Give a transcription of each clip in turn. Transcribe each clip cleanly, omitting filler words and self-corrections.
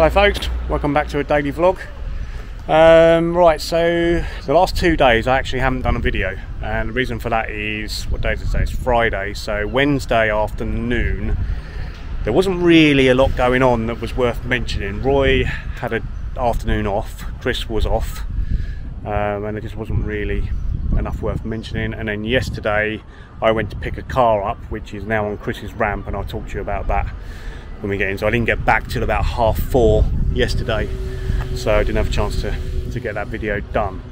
Hello folks, welcome back to a daily vlog. Right, so the last 2 days I actually haven't done a video, and the reason for that is, what day is it today? It's Friday, so Wednesday afternoon there wasn't really a lot going on that was worth mentioning. Roy had an afternoon off, Chris was off, and there just wasn't really enough worth mentioning. And then yesterday I went to pick a car up which is now on Chris's ramp, and I'll talk to you about that when we get in. So I didn't get back till about 4:30 yesterday, so I didn't have a chance to get that video done.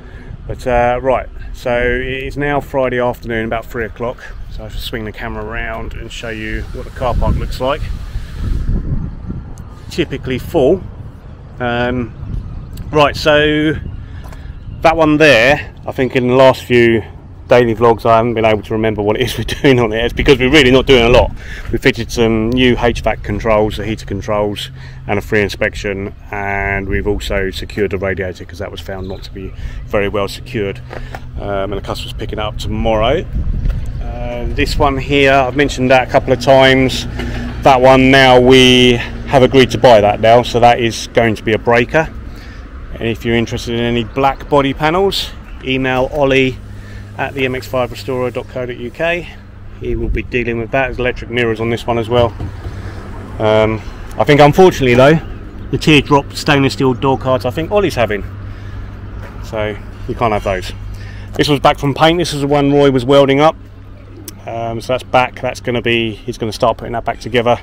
But right, so it is now Friday afternoon, about 3 o'clock, so I should swing the camera around and show you what the car park looks like. Typically full. Right, so that one there, I think in the last few daily vlogs I haven't been able to remember what it is we're doing on it. It's because we're really not doing a lot. We fitted some new HVAC controls, the heater controls, and a free inspection, and we've also secured the radiator because that was found not to be very well secured, and the customer's picking it up tomorrow. This one here, I've mentioned that a couple of times. That one now, we have agreed to buy that now, so that is going to be a breaker. And if you're interested in any black body panels, email Ollie at the MX5 Restorer.co.uk. He will be dealing with that. There's electric mirrors on this one as well. I think unfortunately though, the teardrop stainless steel door cards I think Ollie's having, so you can't have those. This was back from paint. This is the one Roy was welding up, so that's back. That's going to be, he's going to start putting that back together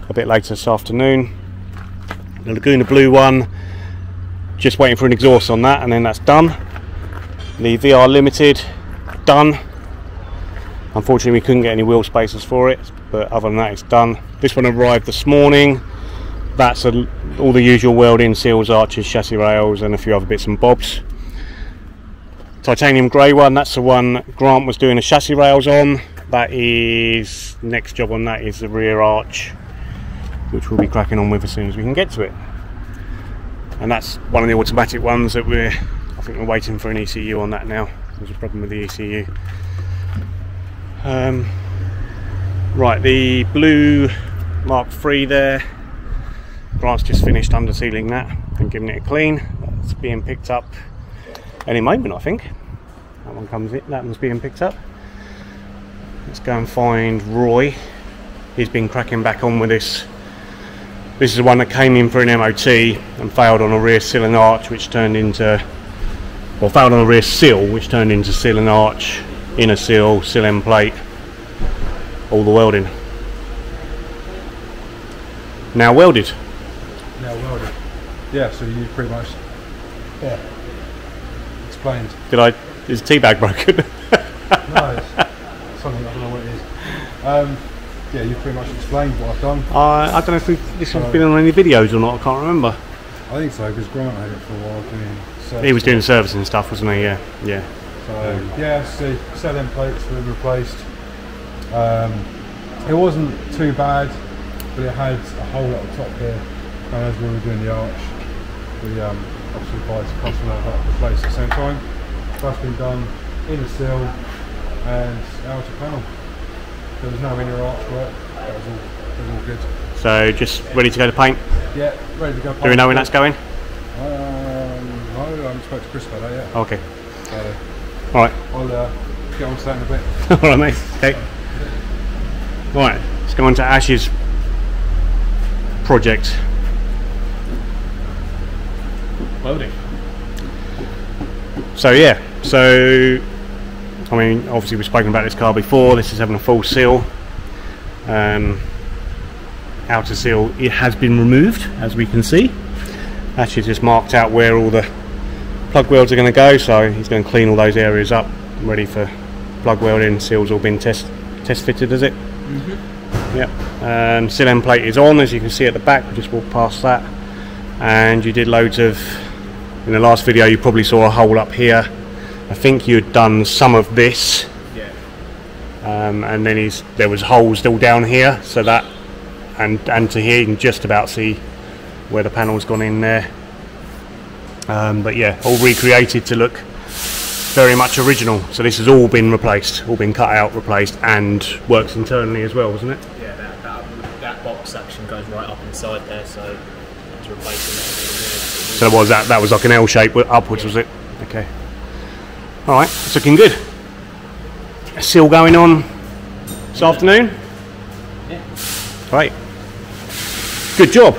a bit later this afternoon. The Laguna Blue one, just waiting for an exhaust on that, and then that's done. The VR Limited, done. Unfortunately we couldn't get any wheel spacers for it, but other than that it's done. This one arrived this morning. That's all the usual welding, seals, arches, chassis rails, and a few other bits and bobs. Titanium grey one, that's the one Grant was doing the chassis rails on. That is, next job on that is the rear arch, which we'll be cracking on with as soon as we can get to it. And that's one of the automatic ones that I think we're waiting for an ECU on that now. There's a problem with the ECU. Right, the blue Mark III there, Grant's just finished undersealing that and giving it a clean. That's being picked up any moment, I think. That one comes in, that one's being picked up. Let's go and find Roy. He's been cracking back on with this. This is the one that came in for an MOT and failed on a rear sill and arch, which turned into, well, failed on a rear sill, which turned into sill and arch, inner sill, sill end plate, all the welding. Now welded. Now welded. Yeah, so you pretty much, yeah, explained. Is the tea bag broken? No, it's something, I don't know what it is. Yeah, you pretty much explained what I've done. I don't know if this has been on any videos or not, I can't remember. I think so, because Grant had it for a while doing service. He was doing servicing and stuff, wasn't he? Yeah. So, yeah, so cell end plates were replaced. It wasn't too bad, but it had a hole at the top here, and as we were doing the arch, we obviously advised the customer to replace at the same time. That's been done, inner sill and outer panel. There was no inner arch work, that was all good. So just ready to go to paint? Yeah, ready to go paint. Do we know when that's going? No, I haven't spoken to Chris about that yet. Okay. So, alright. I'll get on to that in a bit. Alright mate, okay. Right, let's go on to Ash's project. Welding. So yeah, I mean, obviously we've spoken about this car before. This is having a full seal. Outer seal, it has been removed, as we can see. Actually just marked out where all the plug welds are going to go, so he's going to clean all those areas up, ready for plug welding. Seal's all been test fitted, is it? Mm-hmm. Yep. Sill end plate is on, as you can see at the back. We just walked past that, and you did loads of, in the last video you probably saw a hole up here. I think you'd done some of this, yeah. And then there was holes still down here, so that, and to here you can just about see where the panel's gone in there. But yeah, all recreated to look very much original. So this has all been replaced, all been cut out, replaced, and works internally as well, wasn't it? Yeah, that box section goes right up inside there, so to replace it. So what was that? That was like an L shape upwards, was it? Okay. All right, it's looking good. A seal going on this afternoon. Yeah. Great. Good job.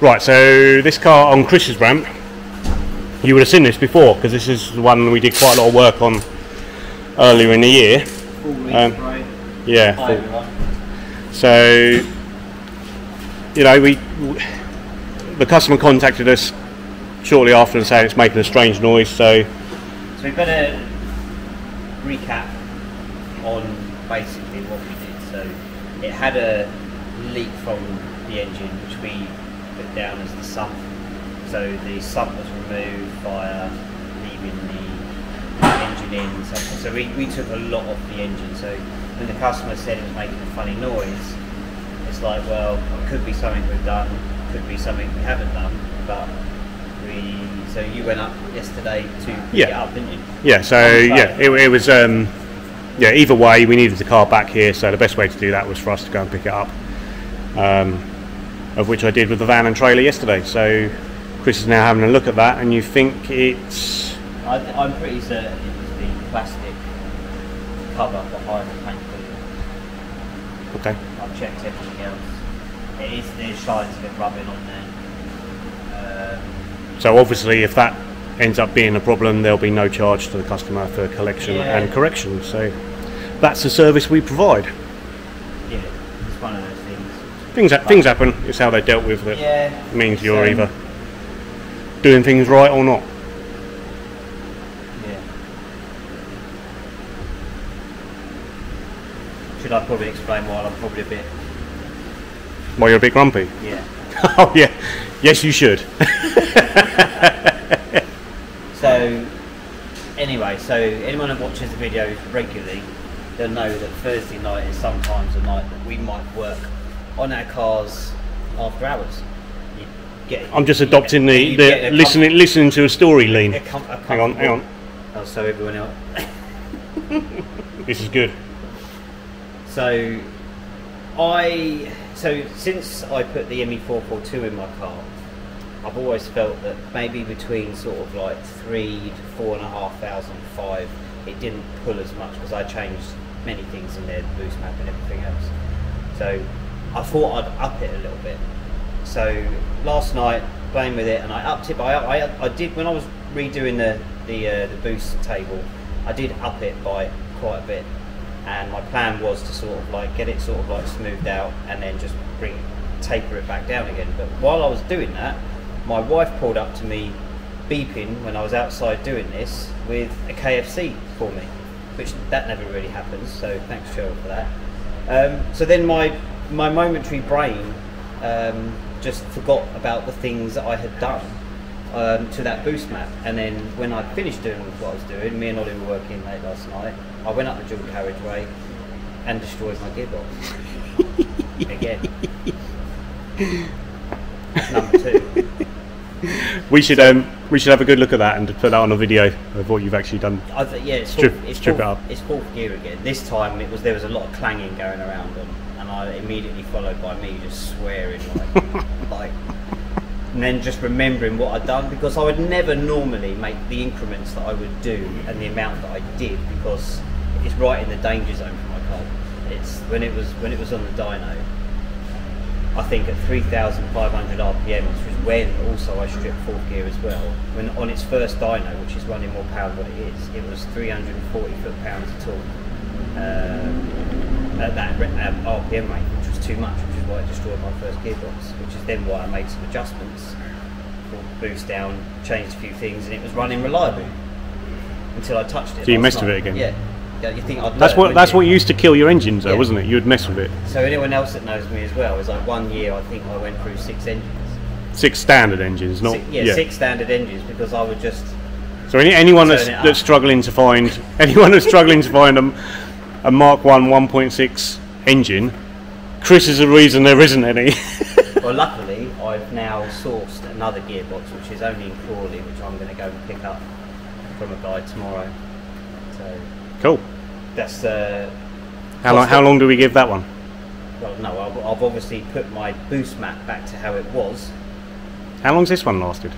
Right, so this car on Chris's ramp, you would have seen this before because this is the one we did quite a lot of work on earlier in the year. Yeah. So, you know, the customer contacted us shortly after and saying it's making a strange noise. So we better recap on basically what we did. So it had a leak from the engine, which we put down as the sump. So the sump was removed via leaving the engine in. So we took a lot off the engine. So when the customer said it was making a funny noise, it's like, well, it could be something we've done, could be something we haven't done, but so you went up yesterday to pick it up, didn't you? Yeah, so yeah, it was yeah, either way we needed the car back here, so the best way to do that was for us to go and pick it up, of which I did with the van and trailer yesterday. So Chris is now having a look at that, and you think it's... I'm pretty certain it was the plastic cover behind the paint cooler. Okay. I've checked everything else. There's slides of it rubbing on there. So obviously if that ends up being a problem, there'll be no charge to the customer for collection and correction. So that's the service we provide. Yeah, it's one of those things. Things happen. It's how they're dealt with. That means you're either doing things right or not. Yeah. Should I probably explain why I'm probably a bit... Why you're a bit grumpy? Yeah. Oh yeah. Yes, you should. So, anyway, so anyone who watches the videos regularly, they'll know that Thursday night is sometimes a night that we might work on our cars after hours. I'm just adopting the listening to a story lean. Hang on. Oh, so everyone else. This is good. So since I put the ME442 in my car, I've always felt that maybe between sort of like 3,000 to 4,500, it didn't pull as much because I changed many things in there, the boost map and everything else. So I thought I'd up it a little bit. So last night, playing with it, and I upped it. But I did, when I was redoing the boost table, I did up it by quite a bit. And my plan was to sort of like get it sort of like smoothed out and then just taper it back down again. But while I was doing that, my wife pulled up to me beeping when I was outside doing this with a KFC for me, which that never really happens, so thanks Cheryl for that. So then my momentary brain just forgot about the things that I had done to that boost map, and then when I finished doing what I was doing, me and Ollie were working late last night, I went up the dual carriageway and destroyed my gearbox again. Number 2. We should have a good look at that and put that on a video of what you've actually done. Strip it up. It's fourth gear again. This time there was a lot of clanging going around, and I immediately followed by me just swearing like, and then just remembering what I'd done, because I would never normally make the increments that I would do and the amount that I did, because it's right in the danger zone for my car. It's when it was on the dyno, I think at 3,500 RPM, which was when also I stripped fourth gear as well. When on its first dyno, which is running more power than what it is, it was 340 foot-pounds of torque at that RPM rate, which was too much, which is why it destroyed my first gearbox. Which is then why I made some adjustments, boost down, changed a few things, and it was running reliably until I touched it. So you messed with it again? Yeah. You think I'd that's what used to kill your engines, though, wasn't it? You would mess with it. So anyone else that knows me as well is like 1 year I think I went through 6 engines. 6 standard engines, not 6 standard engines, because I would just. So anyone that's struggling to find a Mark 1 1.6 engine, Chris is the reason there isn't any. Well, luckily I've now sourced another gearbox, which is only in Crawley, which I'm going to go and pick up from a guy tomorrow. So cool. That's how long do we give that one? well, no, I've obviously put my boost mat back to how it was. How long's this one lasted?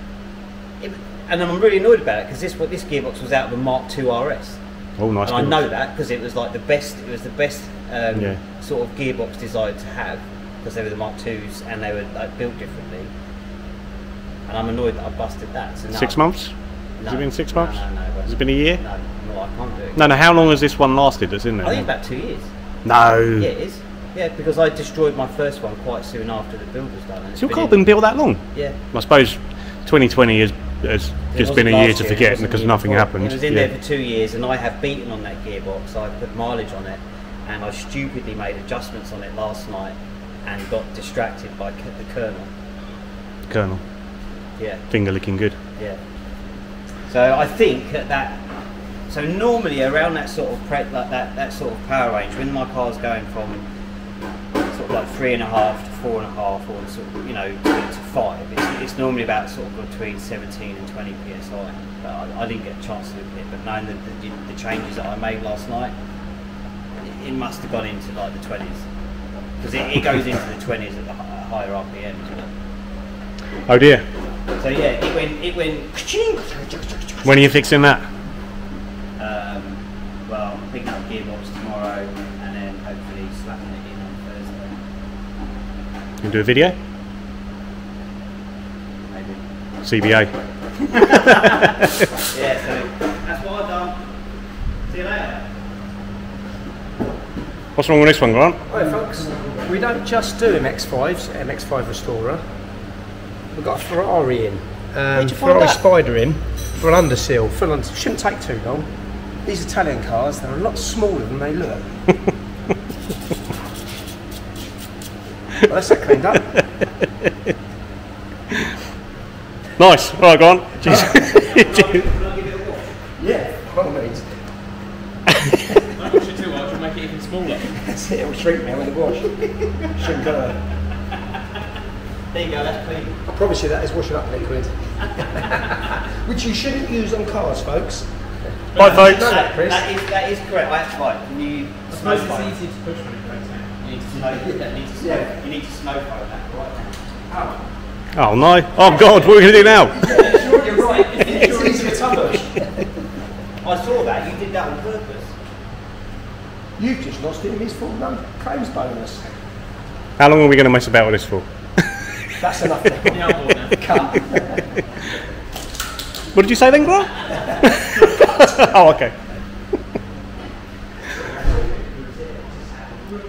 And I'm really annoyed about it because this gearbox was out of a Mark II RS. Oh, nice. And I know that because it was like the best. It was the best sort of gearbox design to have because they were the Mark IIs and they were like, built differently. And I'm annoyed that I busted that. So now 6 months? No, Has it been 6 months? No, Has it been a year? No, I can't do it. No, how long has this one lasted that's in there? I think about 2 years. No. Yeah, it is. Yeah, because I destroyed my first one quite soon after the build was done. Has your car been built that long? Yeah. I suppose 2020 has just been a year to forget because nothing happened. It was in there for 2 years and I have beaten on that gearbox. I put mileage on it and I stupidly made adjustments on it last night and got distracted by the kernel. Colonel. Yeah. Finger licking good. Yeah. So I think that. So normally around that sort of that sort of power range, when my car's going from sort of like 3.5 to 4.5, or sort of, you know, to 5, it's normally about sort of between 17 and 20 psi. But I didn't get a chance to look at it, but knowing the changes that I made last night, it must have gone into like the 20s because it goes into the 20s at the higher RPM as well. Oh dear. So yeah, it went. When are you fixing that? Well, I'm picking up gearbox tomorrow and then hopefully slapping it in on Thursday. You do a video? Maybe. CBA. Yeah, so that's what I've done. See you later. What's wrong with this one, Grant? Hi folks, we don't just do MX5s, MX5 Restorer. We've got a Ferrari in. Where'd you find Ferrari that? Spider in for an underseal. Shouldn't take too long. These Italian cars, they're a lot smaller than they look. Well, that's that cleaned up. Nice. All right, Grant. Yeah, by all means. Don't wash it too hard, you'll make it even smaller. That's it, it'll shrink now with the wash. Shouldn't go there. There you go, that's clean. I promise you that is washing up liquid. Which you shouldn't use on cars, folks. Bye, folks. Know that, Chris. That is correct. Right, can you I snow suppose phone? it's easy to push when it breaks down. You need to snow. You need to snow phone that right now. Oh no. Oh God, what are we going to do now? You're right. It's easier to push. I saw that. You did that on purpose. You've just lost it in his full claims bonus. How long are we going to mess about with this for? That's enough now. Yeah, I'm bored now. Cut. What did you say then, Grant? Oh, okay.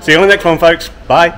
See you on the next one, folks. Bye.